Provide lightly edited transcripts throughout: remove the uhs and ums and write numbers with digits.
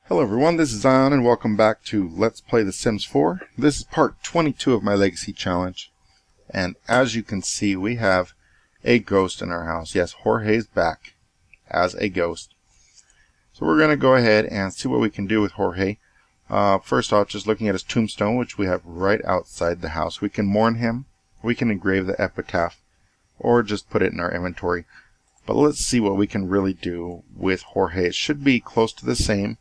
Hello everyone, this is Zion and welcome back to Let's Play The Sims 4. This is part 22 of my Legacy Challenge. And as you can see, we have a ghost in our house. Yes, Jorge's back as a ghost. So we're going to go ahead and see what we can do with Jorge. First off, just looking at his tombstone, which we have right outside the house. We can mourn him, we can engrave the epitaph, or just put it in our inventory. But let's see what we can really do with Jorge. It should be close to the same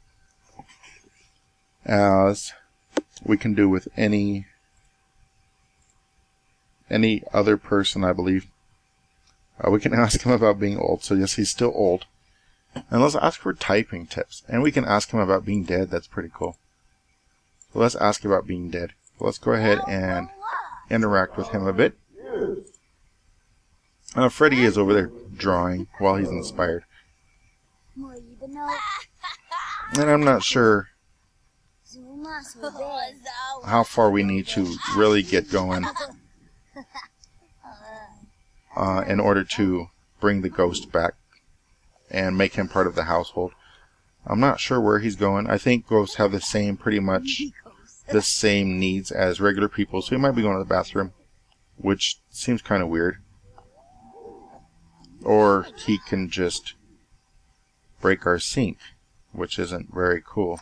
as we can do with any other person, I believe. We can ask him about being old. So yes, he's still old. And let's ask for typing tips. And we can ask him about being dead. That's pretty cool. So let's ask about being dead. Let's go ahead and interact with him a bit. Freddy is over there drawing while he's inspired. And I'm not sure how far we need to really get going in order to bring the ghost back and make him part of the household. I'm not sure where he's going. I think ghosts have the same, pretty much the same needs as regular people, so he might be going to the bathroom, which seems kind of weird. Or he can just break our sink, which isn't very cool.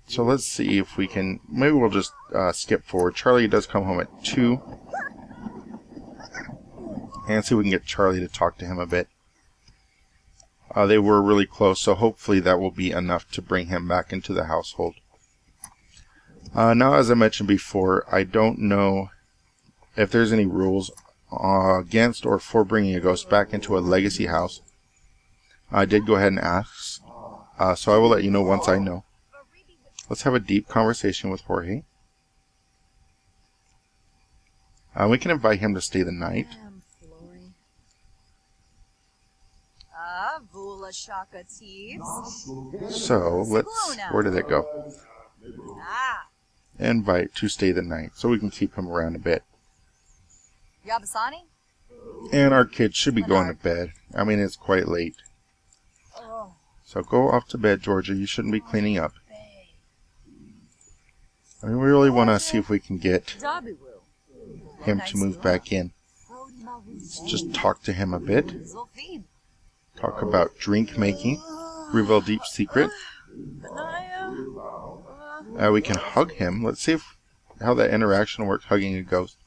So let's see if we can, maybe we'll just skip forward. Charlie does come home at 2. And see if we can get Charlie to talk to him a bit. They were really close, so hopefully that will be enough to bring him back into the household. Now, as I mentioned before, I don't know if there's any rules against or for bringing a ghost back into a legacy house. I did go ahead and ask, so I will let you know once I know. Let's have a deep conversation with Jorge. We can invite him to stay the night. So, where did it go? Invite to stay the night, so we can keep him around a bit. And our kids should be going to bed. I mean, it's quite late. So go off to bed, Georgia. You shouldn't be cleaning up. I mean, we really want to see if we can get him to move back in. Let's just talk to him a bit. Talk about drink making. Reveal deep secret. We can hug him. Let's see how that interaction works, hugging a ghost.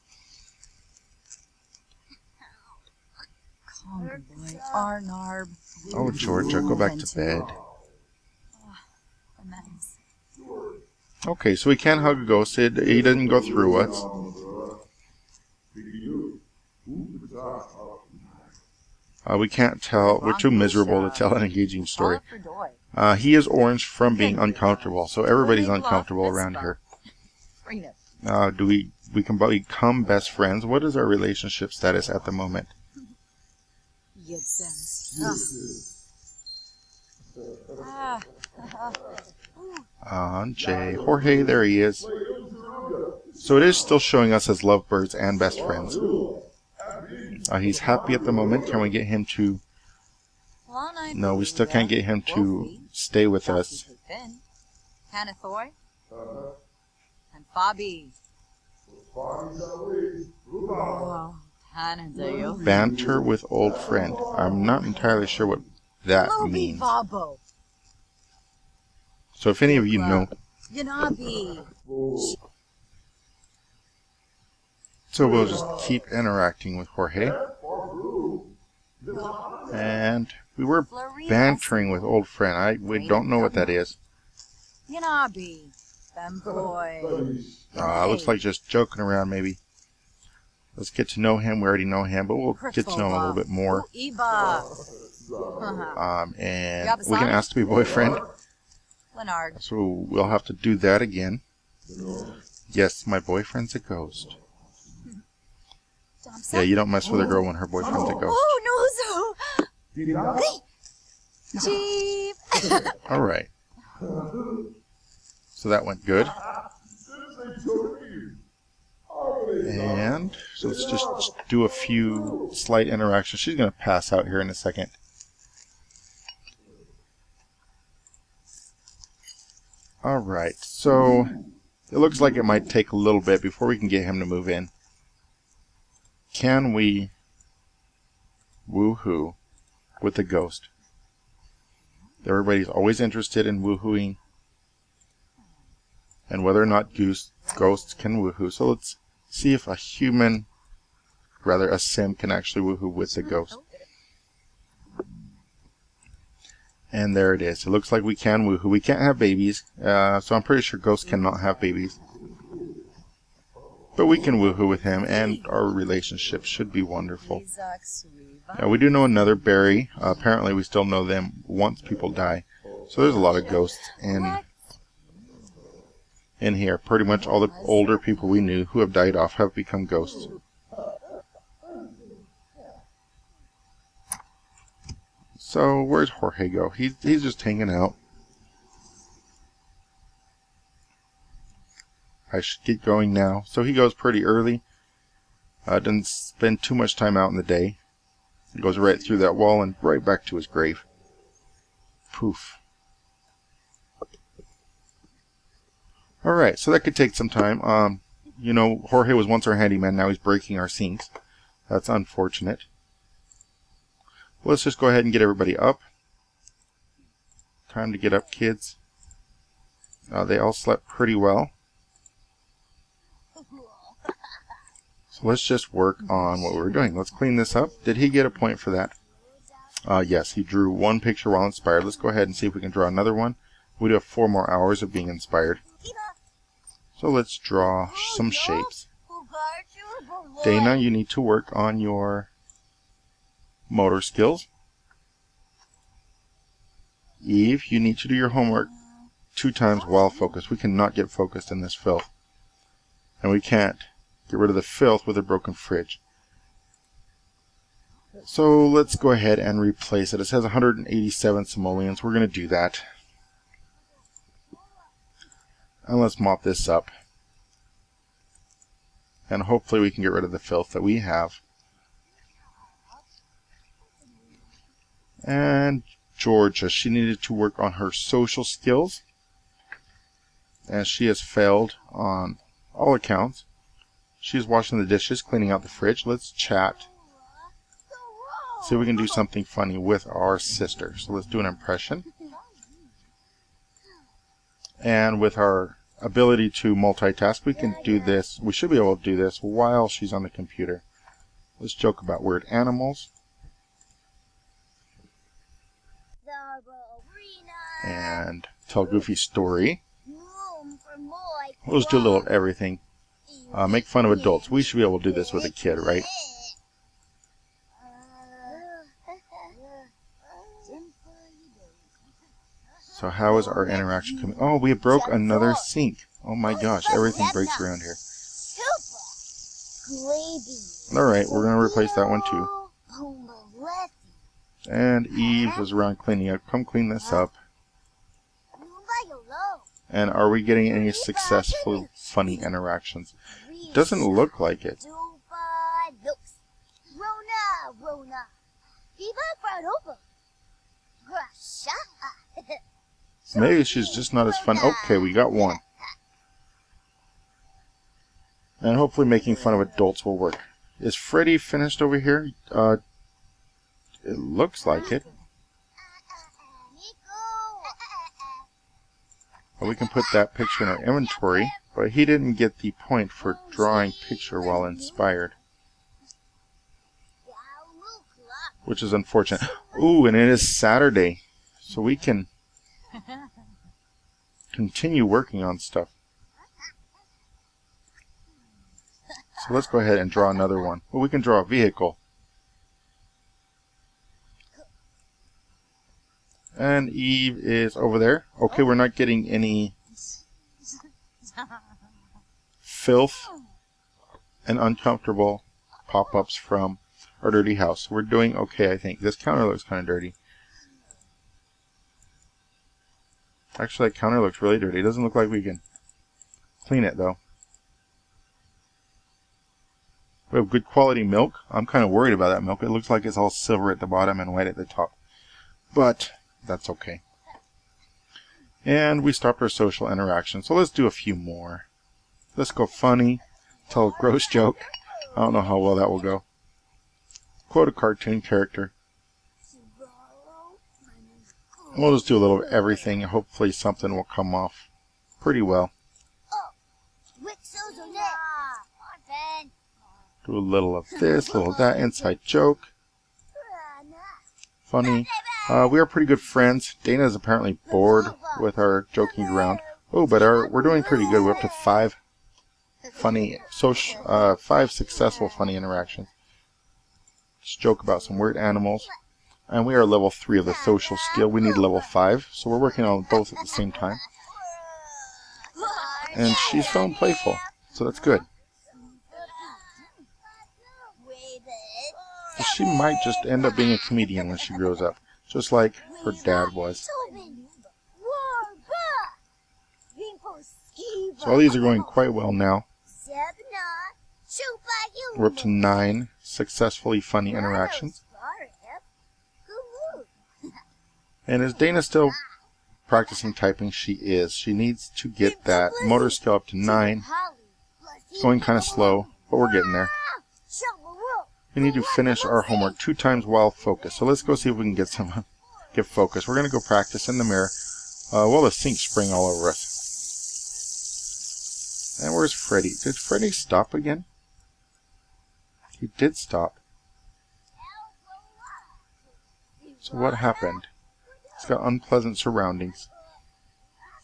Oh, Georgia, go back to bed. Okay, so we can hug a ghost. He doesn't go through us. We can't tell. We're too miserable to tell an engaging story. He is orange from being uncomfortable, so everybody's uncomfortable around here. We can become best friends? What is our relationship status at the moment? Jay. Jorge, there he is. So it is still showing us as lovebirds and best friends. He's happy at the moment. Can we get him to... No, we still can't get him to stay with us. Banter with old friend. I'm not entirely sure what that means. So if any of you know... So we'll just keep interacting with Jorge. And we were bantering with old friend. We don't know what that is. Looks like just joking around maybe. Let's get to know him. We already know him, but we'll get to know him a little bit more. And we can ask to be boyfriend. So we'll have to do that again. Yes, my boyfriend's a ghost. Yeah, you don't mess with a girl when her boyfriend's a ghost. Alright. So that went good. And so let's just do a few slight interactions. She's going to pass out here in a second. Alright, so it looks like it might take a little bit before we can get him to move in. Can we woohoo with the ghost? Everybody's always interested in woohooing and whether or not ghosts can woohoo. So let's see if a sim can actually woohoo with the ghost. And there it is. It looks like we can woohoo. We can't have babies, so I'm pretty sure ghosts cannot have babies. But we can woohoo with him, and our relationship should be wonderful. We do know another Barry. Apparently we still know them once people die. So there's a lot of ghosts in here. Pretty much all the older people we knew who have died off have become ghosts. So where's Jorge go? He's just hanging out. I should get going now. So he goes pretty early. Doesn't spend too much time out in the day. He goes right through that wall and right back to his grave. Poof. Alright, so that could take some time. You know, Jorge was once our handyman, now he's breaking our sinks. That's unfortunate. Let's just go ahead and get everybody up. Time to get up, kids. They all slept pretty well. So let's just work on what we're doing. Let's clean this up. Did he get a point for that? Yes, he drew one picture while inspired. Let's go ahead and see if we can draw another one. We do have 4 more hours of being inspired. So let's draw some shapes. Dana, you need to work on your motor skills. Eve, you need to do your homework 2 times while focused. We cannot get focused in this filth. And we can't get rid of the filth with a broken fridge. So let's go ahead and replace it. It says 187 simoleons. We're going to do that. And let's mop this up. And hopefully we can get rid of the filth that we have. And Georgia, she needed to work on her social skills. And she has failed on all accounts. She's washing the dishes, cleaning out the fridge. Let's chat. See if we can do something funny with our sister. So let's do an impression. And with our ability to multitask, we can do this. We should be able to do this while she's on the computer. Let's joke about weird animals. And tell Goofy's story. We'll just do a little of everything. Make fun of adults. We should be able to do this with a kid, right? So how is our interaction coming? Oh, we broke another sink. Oh my gosh, everything breaks around here. Alright, we're going to replace that one too. And Eve is around cleaning up. Come clean this up. And are we getting any successful, funny interactions? Doesn't look like it. Maybe she's just not as fun. Okay, we got one. And hopefully making fun of adults will work. Is Freddy finished over here? It looks like it. Well, we can put that picture in our inventory, but he didn't get the point for drawing picture while inspired. Which is unfortunate. Ooh, and it is Saturday, so we can continue working on stuff. So let's go ahead and draw another one. Well, we can draw a vehicle. And Eve is over there. Okay, we're not getting any filth and uncomfortable pop-ups from our dirty house. We're doing okay, I think. This counter looks kind of dirty. Actually, that counter looks really dirty. It doesn't look like we can clean it, though. We have good quality milk. I'm kind of worried about that milk. It looks like it's all silver at the bottom and white at the top. But that's okay. And we stopped our social interaction. So let's do a few more. Let's go funny. Tell a gross joke. I don't know how well that will go. Quote a cartoon character. We'll just do a little of everything. Hopefully something will come off pretty well. Do a little of this, a little of that. Inside joke. Funny. We are pretty good friends. Dana is apparently bored with our joking around. Oh, but we're doing pretty good. We're up to 5 successful funny interactions. Just joke about some weird animals. And we are level 3 of the social skill. We need level 5, so we're working on both at the same time. And she's feeling playful, so that's good. She might just end up being a comedian when she grows up, just like her dad was. So all these are going quite well now. We're up to 9 successfully funny interactions. And is Dana still practicing typing? She is. She needs to get that motor skill up to 9. It's going kind of slow, but we're getting there. We need to finish our homework 2 times while focused. So let's go see if we can get focused. We're going to go practice in the mirror. Well, the sink's spraying all over us. And where's Freddy? Did Freddy stop again? He did stop. So what happened? It's got unpleasant surroundings.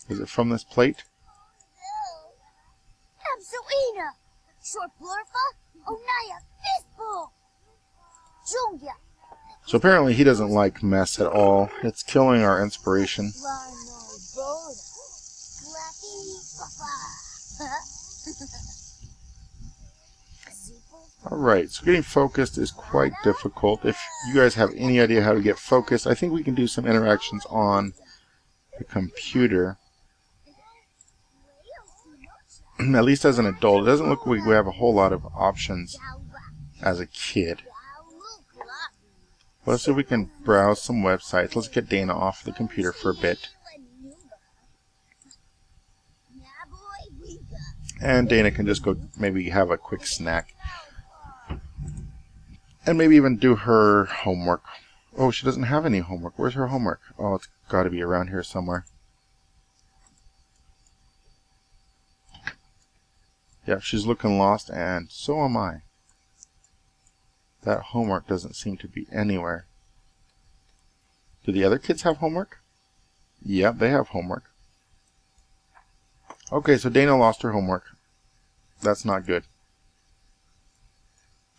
Is it from this plate? So apparently he doesn't like mess at all. It's killing our inspiration. Alright, so getting focused is quite difficult. If you guys have any idea how to get focused, I think we can do some interactions on the computer. At least as an adult. It doesn't look like we have a whole lot of options as a kid. Let's see if we can browse some websites. Let's get Dana off the computer for a bit. And Dana can just go maybe have a quick snack. And maybe even do her homework. Oh, she doesn't have any homework. Where's her homework? Oh, it's got to be around here somewhere. Yeah, she's looking lost, and so am I. That homework doesn't seem to be anywhere. Do the other kids have homework? Yeah, they have homework. Okay, so Dana lost her homework. That's not good.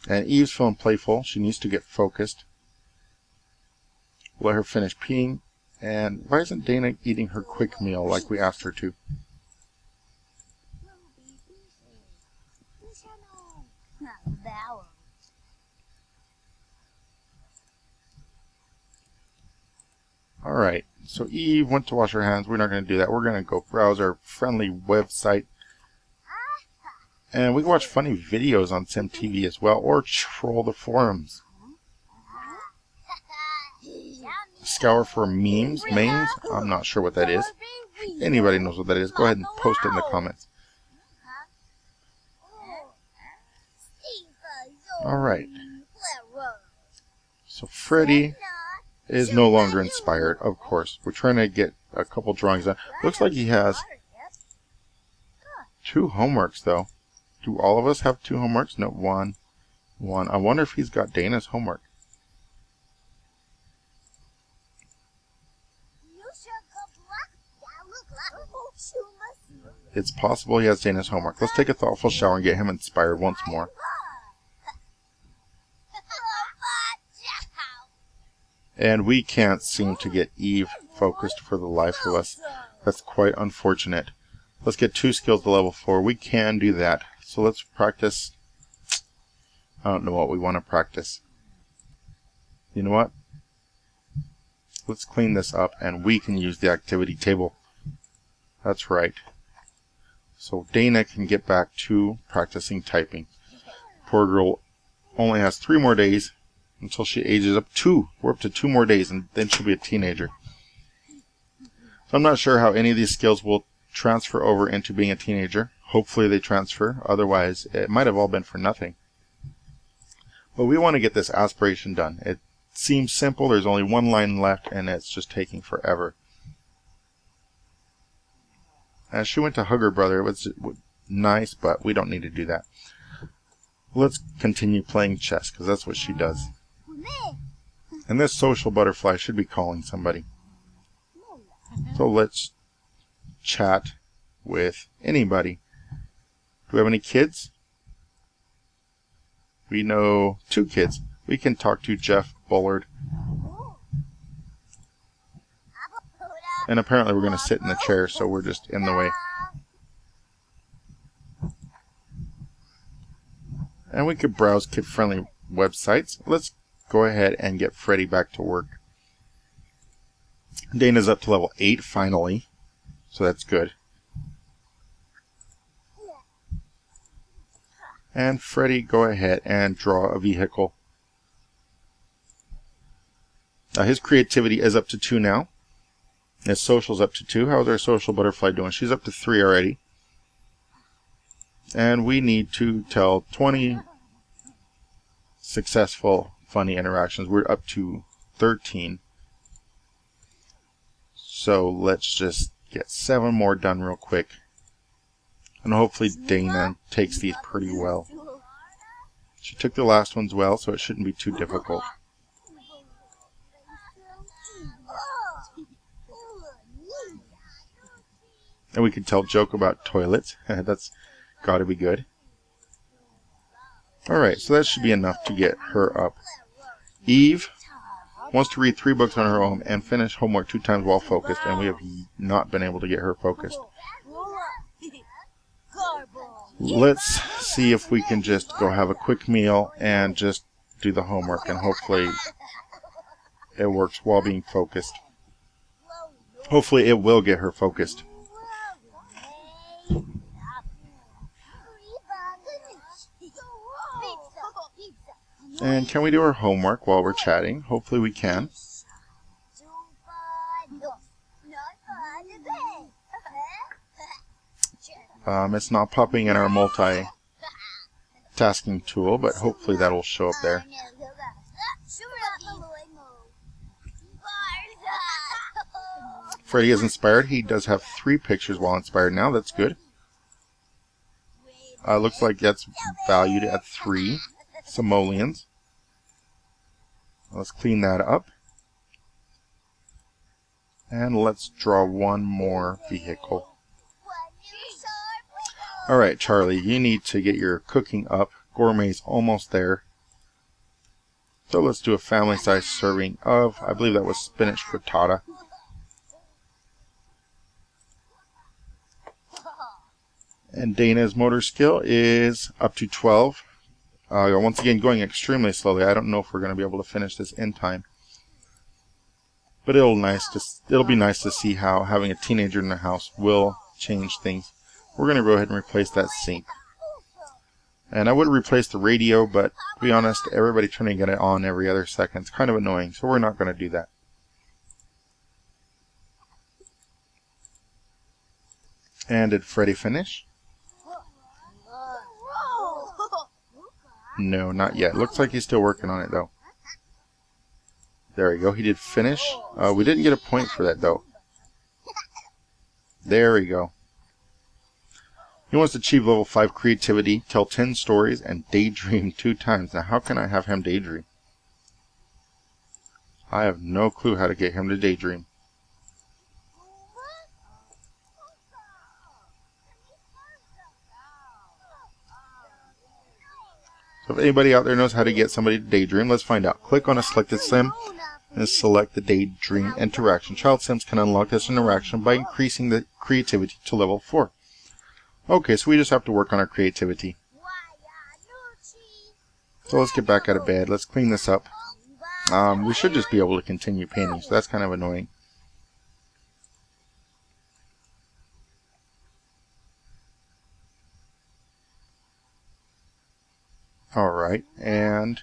And Eve's feeling playful. She needs to get focused. Let her finish peeing. And why isn't Dana eating her quick meal like we asked her to? Alright, so Eve went to wash her hands. We're not going to do that. We're going to go browse our friendly website. And we can watch funny videos on SimTV as well, or troll the forums. Scour for memes? I'm not sure what that is. If anybody knows what that is, go ahead and post it in the comments. Alright. So Freddy is no longer inspired, of course. We're trying to get a couple drawings done. Looks like he has 2 homeworks, though. Do all of us have 2 homeworks? No, 1. I wonder if he's got Dana's homework. It's possible he has Dana's homework. Let's take a thoughtful shower and get him inspired once more. And we can't seem to get Eve focused for the life of us. That's quite unfortunate. Let's get 2 skills to level 4. We can do that. So let's practice. I don't know what we want to practice. You know what? Let's clean this up and we can use the activity table. That's right. So Dana can get back to practicing typing. Poor girl only has 3 more days until she ages up 2. We're up to 2 more days, and then she'll be a teenager. So I'm not sure how any of these skills will transfer over into being a teenager. Hopefully they transfer. Otherwise, it might have all been for nothing. But we want to get this aspiration done. It seems simple. There's only 1 line left, and it's just taking forever. As she went to hug her brother, it was nice, but we don't need to do that. Let's continue playing chess, because that's what she does. And this social butterfly should be calling somebody. So let's chat with anybody. Do we have any kids? We know 2 kids. We can talk to Jeff Bullard. And apparently we're going to sit in the chair, so we're just in the way. And we could browse kid-friendly websites. Let's go ahead and get Freddy back to work. Dana's up to level 8 finally, so that's good. And Freddy, go ahead and draw a vehicle. His creativity is up to 2 now. His social's up to 2. How's our social butterfly doing? She's up to 3 already. And we need to tell 20 successful, funny interactions. We're up to 13. So let's just get 7 more done real quick. And hopefully Dana takes these pretty well. She took the last ones well, so it shouldn't be too difficult. And we could tell a joke about toilets. That's got to be good. Alright, so that should be enough to get her up. Eve wants to read 3 books on her own and finish homework 2 times while focused, and we have not been able to get her focused. Let's see if we can just go have a quick meal and just do the homework, and hopefully it works while being focused. Hopefully it will get her focused. And can we do our homework while we're chatting? Hopefully we can. It's not popping in our multitasking tool, but hopefully that'll show up there. Freddy is inspired. He does have 3 pictures while inspired now. That's good. Looks like that's valued at 3 simoleons. Let's clean that up. And let's draw 1 more vehicle. Alright, Charlie, you need to get your cooking up. Gourmet's almost there. So let's do a family-sized serving of, I believe that was spinach frittata. And Dana's motor skill is up to 12. Once again, going extremely slowly. I don't know if we're going to be able to finish this in time. But it'll be nice to see how having a teenager in the house will change things. We're going to go ahead and replace that sink. And I would replace the radio, but to be honest, everybody trying to get it on every other second is kind of annoying, so we're not going to do that. And did Freddy finish? No, not yet. Looks like he's still working on it, though. There we go. He did finish. We didn't get a point for that, though. There we go. He wants to achieve level 5 creativity, tell 10 stories, and daydream 2 times. Now, how can I have him daydream? I have no clue how to get him to daydream. So if anybody out there knows how to get somebody to daydream, let's find out. Click on a selected sim and select the daydream interaction. Child sims can unlock this interaction by increasing the creativity to level 4. Okay, so we just have to work on our creativity. So let's get back out of bed. Let's clean this up. We should just be able to continue painting, so that's kind of annoying. Alright, and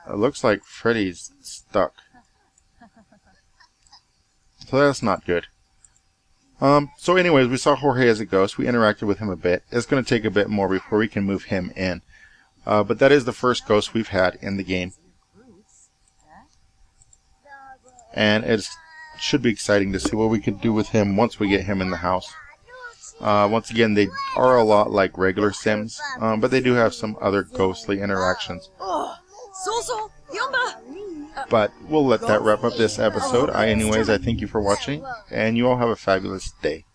it looks like Freddy's stuck. So that's not good. So anyways, we saw Jorge as a ghost. We interacted with him a bit. It's going to take a bit more before we can move him in. But that is the first ghost we've had in the game. And it should be exciting to see what we can do with him once we get him in the house. Once again, they are a lot like regular Sims, but they do have some other ghostly interactions. But we'll let that wrap up this episode. I thank you for watching, and you all have a fabulous day.